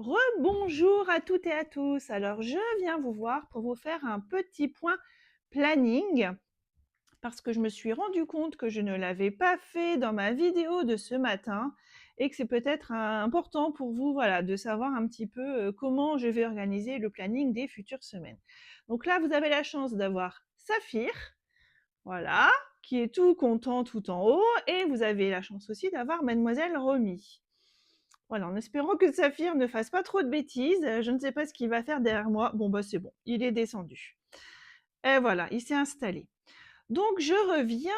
Rebonjour à toutes et à tous. Alors, je viens vous voir pour vous faire un petit point planning parce que je me suis rendu compte que je ne l'avais pas fait dans ma vidéo de ce matin et que c'est peut-être important pour vous, voilà, de savoir un petit peu comment je vais organiser le planning des futures semaines. Donc là, vous avez la chance d'avoir Saphir, voilà, qui est tout content tout en haut, et vous avez la chance aussi d'avoir Mademoiselle Romy. Voilà, en espérant que Saphir ne fasse pas trop de bêtises, je ne sais pas ce qu'il va faire derrière moi. Bon, bah c'est bon, il est descendu. Et voilà, il s'est installé. Donc je reviens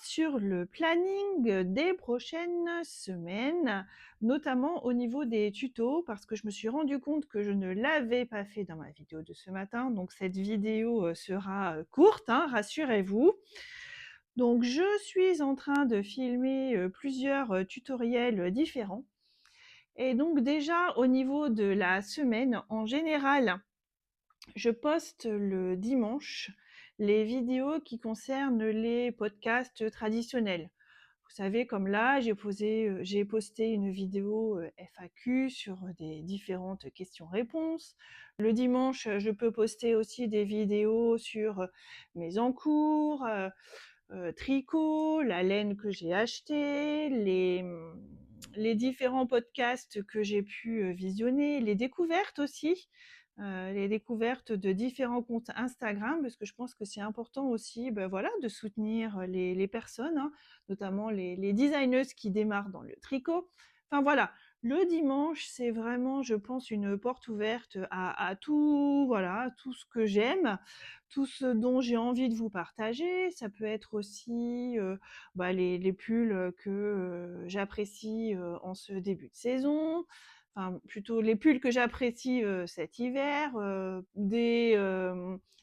sur le planning des prochaines semaines, notamment au niveau des tutos, parce que je me suis rendu compte que je ne l'avais pas fait dans ma vidéo de ce matin. Donc cette vidéo sera courte, hein, rassurez-vous. Donc je suis en train de filmer plusieurs tutoriels différents. Et donc déjà au niveau de la semaine, en général, je poste le dimanche les vidéos qui concernent les podcasts traditionnels. Vous savez, comme là, j'ai posté une vidéo FAQ sur des différentes questions-réponses. Le dimanche, je peux poster aussi des vidéos sur mes encours, tricot, la laine que j'ai achetée, les différents podcasts que j'ai pu visionner, les découvertes aussi, les découvertes de différents comptes Instagram, parce que je pense que c'est important aussi, voilà, de soutenir les personnes, hein, notamment les designeuses qui démarrent dans le tricot. Enfin voilà, le dimanche, c'est vraiment, je pense, une porte ouverte à tout, voilà, tout ce que j'aime, tout ce dont j'ai envie de vous partager. Ça peut être aussi les pulls que j'apprécie en ce début de saison, enfin plutôt les pulls que j'apprécie cet hiver, des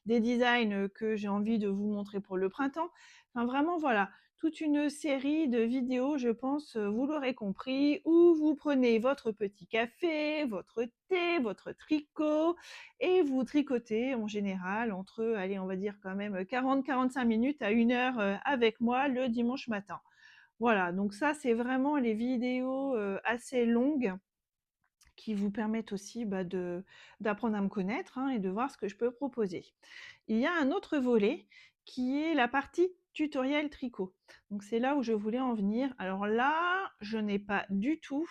designs que j'ai envie de vous montrer pour le printemps. Enfin vraiment voilà, toute une série de vidéos, je pense, vous l'aurez compris, où vous prenez votre petit café, votre thé, votre tricot, et vous tricotez en général entre, allez, on va dire quand même 40-45 minutes à 1 heure avec moi le dimanche matin. Voilà, donc ça c'est vraiment les vidéos assez longues qui vous permettent aussi d'apprendre à me connaître, hein, et de voir ce que je peux proposer. Il y a un autre volet qui est la partie tutoriel tricot. Donc c'est là où je voulais en venir. Alors là, je n'ai pas du tout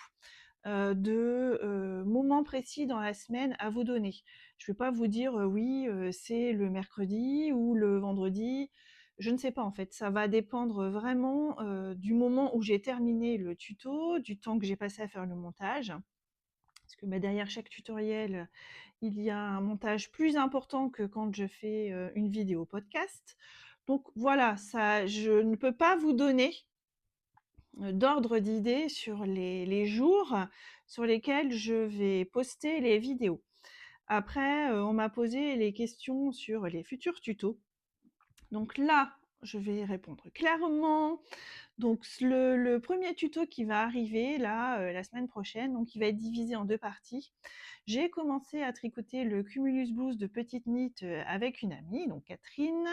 de moment précis dans la semaine à vous donner. Je ne vais pas vous dire oui, c'est le mercredi ou le vendredi. Je ne sais pas en fait. Ça va dépendre vraiment du moment où j'ai terminé le tuto, du temps que j'ai passé à faire le montage. Parce que derrière chaque tutoriel, il y a un montage plus important que quand je fais une vidéo podcast. Donc voilà, ça, je ne peux pas vous donner d'ordre d'idée sur les jours sur lesquels je vais poster les vidéos. Après, on m'a posé les questions sur les futurs tutos. Donc là, je vais répondre clairement. Donc le premier tuto qui va arriver là, la semaine prochaine, donc il va être divisé en 2 parties. J'ai commencé à tricoter le Cumulus Blues de Petite Knit avec une amie, donc Catherine,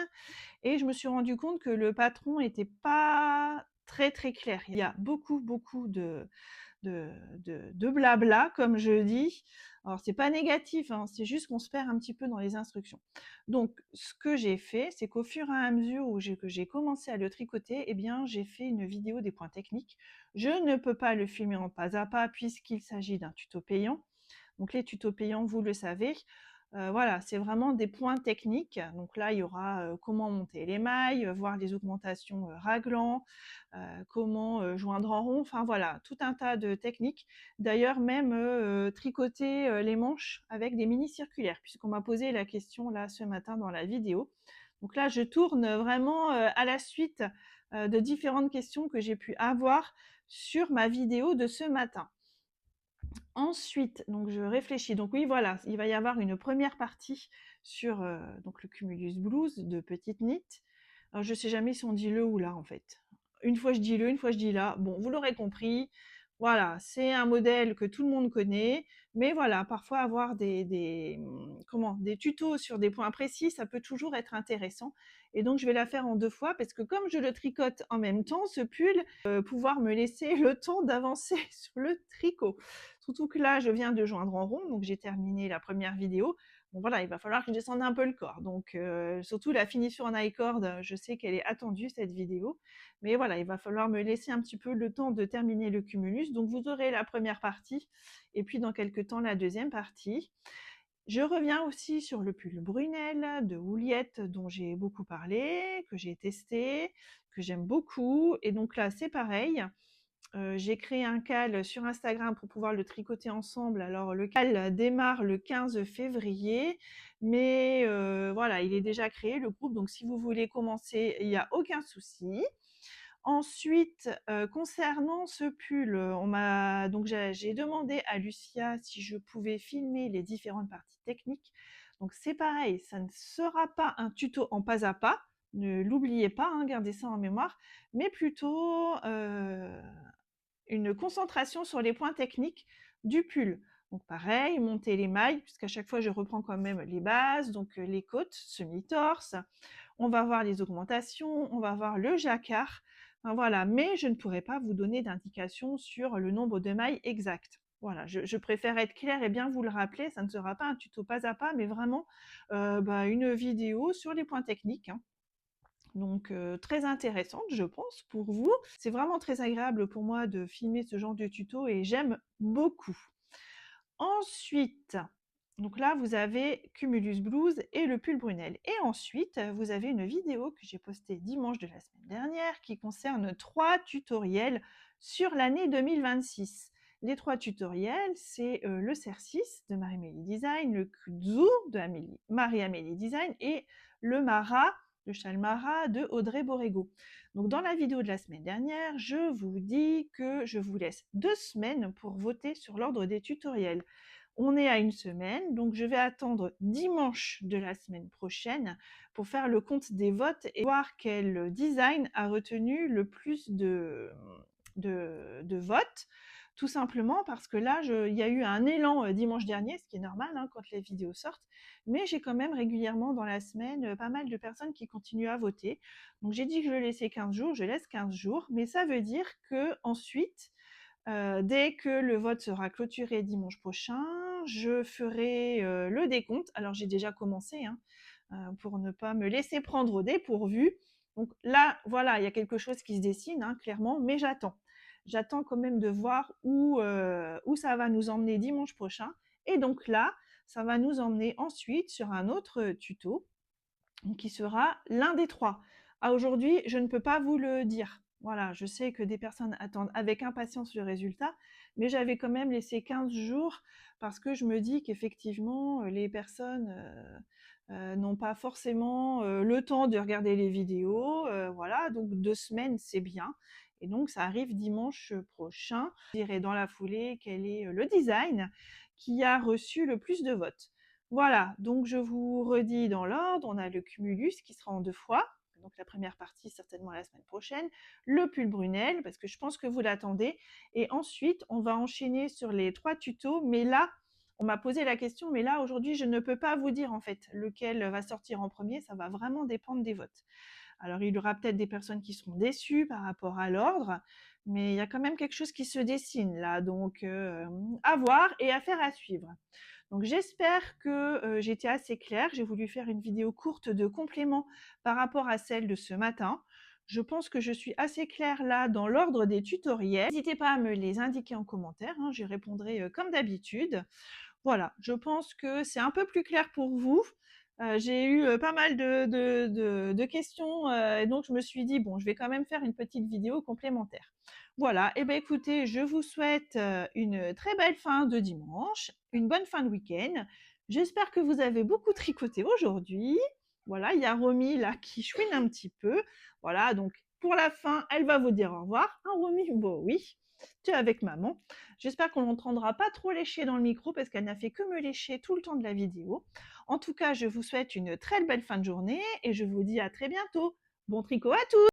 et je me suis rendu compte que le patron était pas très très clair. Il y a beaucoup de blabla, comme je dis. Alors c'est pas négatif, hein, c'est juste qu'on se perd un petit peu dans les instructions. Donc ce que j'ai fait, c'est qu'au fur et à mesure où j'ai commencé à le tricoter, eh bien j'ai fait une vidéo des points techniques. Je ne peux pas le filmer en pas à pas puisqu'il s'agit d'un tuto payant. Donc les tutos payants, vous le savez, voilà, c'est vraiment des points techniques. Donc là, il y aura comment monter les mailles, voir les augmentations raglan, comment joindre en rond, enfin voilà, tout un tas de techniques. D'ailleurs, même tricoter les manches avec des mini circulaires, puisqu'on m'a posé la question là ce matin dans la vidéo. Donc là, je tourne vraiment à la suite de différentes questions que j'ai pu avoir sur ma vidéo de ce matin. Ensuite, donc je réfléchis. Donc oui, voilà, il va y avoir une première partie sur donc le Cumulus Blues de Petite Knit. Alors je sais jamais si on dit le ou là en fait. Une fois je dis le, une fois je dis là. Bon, vous l'aurez compris. Voilà, c'est un modèle que tout le monde connaît, mais voilà, parfois avoir des tutos sur des points précis, ça peut toujours être intéressant. Et donc je vais la faire en 2 fois parce que comme je le tricote en même temps, ce pull, pouvoir me laisser le temps d'avancer sur le tricot. Surtout que là, je viens de joindre en rond, donc j'ai terminé la première vidéo. Bon voilà, il va falloir que je descende un peu le corps. Donc surtout la finition en I-cord, je sais qu'elle est attendue cette vidéo. Mais voilà, il va falloir me laisser un petit peu le temps de terminer le cumulus. Donc vous aurez la première partie et puis dans quelques temps la deuxième partie. Je reviens aussi sur le pull Brunel de Houliette dont j'ai beaucoup parlé, que j'ai testé, que j'aime beaucoup. Et donc là, c'est pareil. J'ai créé un cal sur Instagram pour pouvoir le tricoter ensemble. Alors le cal démarre le 15 février, mais voilà, il est déjà créé le groupe. Donc si vous voulez commencer, il n'y a aucun souci. Ensuite, concernant ce pull, j'ai demandé à Lucia si je pouvais filmer les différentes parties techniques. Donc c'est pareil, ça ne sera pas un tuto en pas à pas, ne l'oubliez pas, hein, gardez ça en mémoire, mais plutôt une concentration sur les points techniques du pull. Donc pareil, monter les mailles, puisqu'à chaque fois je reprends quand même les bases, donc les côtes, semi-torse. On va voir les augmentations, on va voir le jacquard. Enfin, voilà, mais je ne pourrai pas vous donner d'indication sur le nombre de mailles exact. Voilà, je préfère être claire et bien vous le rappeler, ça ne sera pas un tuto pas à pas, mais vraiment une vidéo sur les points techniques, hein. Donc très intéressante, je pense, pour vous. C'est vraiment très agréable pour moi de filmer ce genre de tuto et j'aime beaucoup. Ensuite, donc là, vous avez Cumulus Blues et le pull Brunel. Et ensuite, vous avez une vidéo que j'ai postée dimanche de la semaine dernière qui concerne 3 tutoriels sur l'année 2026. Les 3 tutoriels, c'est le Cercis de Marie-Amélie Design, le Kudzu de Marie-Amélie Design et le Mara, le châle Mara de Audrey Borrego. Donc dans la vidéo de la semaine dernière, je vous dis que je vous laisse 2 semaines pour voter sur l'ordre des tutoriels. On est à une semaine, donc je vais attendre dimanche de la semaine prochaine pour faire le compte des votes et voir quel design a retenu le plus de votes. Tout simplement parce que là, il y a eu un élan dimanche dernier, ce qui est normal hein, quand les vidéos sortent, mais j'ai quand même régulièrement dans la semaine pas mal de personnes qui continuent à voter. Donc j'ai dit que je laissais 15 jours, je laisse 15 jours, mais ça veut dire que ensuite, dès que le vote sera clôturé dimanche prochain, je ferai le décompte. Alors j'ai déjà commencé hein, pour ne pas me laisser prendre au dépourvu. Donc là, voilà, il y a quelque chose qui se dessine hein, clairement, mais j'attends. J'attends quand même de voir où ça va nous emmener dimanche prochain. Et donc là, ça va nous emmener ensuite sur un autre tuto qui sera l'un des 3. À aujourd'hui, je ne peux pas vous le dire. Voilà, je sais que des personnes attendent avec impatience le résultat, mais j'avais quand même laissé 15 jours parce que je me dis qu'effectivement, les personnes n'ont pas forcément le temps de regarder les vidéos. Voilà, donc 2 semaines, c'est bien. Et donc, ça arrive dimanche prochain. Je dirai dans la foulée quel est le design qui a reçu le plus de votes. Voilà, donc je vous redis dans l'ordre, on a le Cumulus qui sera en 2 fois, donc la première partie certainement la semaine prochaine, le pull Brunel, parce que je pense que vous l'attendez, et ensuite on va enchaîner sur les 3 tutos, mais là, on m'a posé la question, mais là aujourd'hui je ne peux pas vous dire en fait lequel va sortir en premier, ça va vraiment dépendre des votes. Alors il y aura peut-être des personnes qui seront déçues par rapport à l'ordre, mais il y a quand même quelque chose qui se dessine là, donc à voir et affaire à suivre. Donc j'espère que j'ai été assez claire. J'ai voulu faire une vidéo courte de complément par rapport à celle de ce matin. Je pense que je suis assez claire là dans l'ordre des tutoriels. N'hésitez pas à me les indiquer en commentaire, hein, j'y répondrai comme d'habitude. Voilà, je pense que c'est un peu plus clair pour vous. J'ai eu pas mal de questions et donc je me suis dit, bon, je vais quand même faire une petite vidéo complémentaire. Voilà, et bien écoutez, je vous souhaite une très belle fin de dimanche, une bonne fin de week-end. J'espère que vous avez beaucoup tricoté aujourd'hui. Voilà, il y a Romy là qui chouine un petit peu. Voilà, donc pour la fin, elle va vous dire au revoir. Hein, Romy? Bon, oui, tu es avec maman. J'espère qu'on n'entendra pas trop lécher dans le micro parce qu'elle n'a fait que me lécher tout le temps de la vidéo. En tout cas, je vous souhaite une très belle fin de journée et je vous dis à très bientôt. Bon tricot à tous!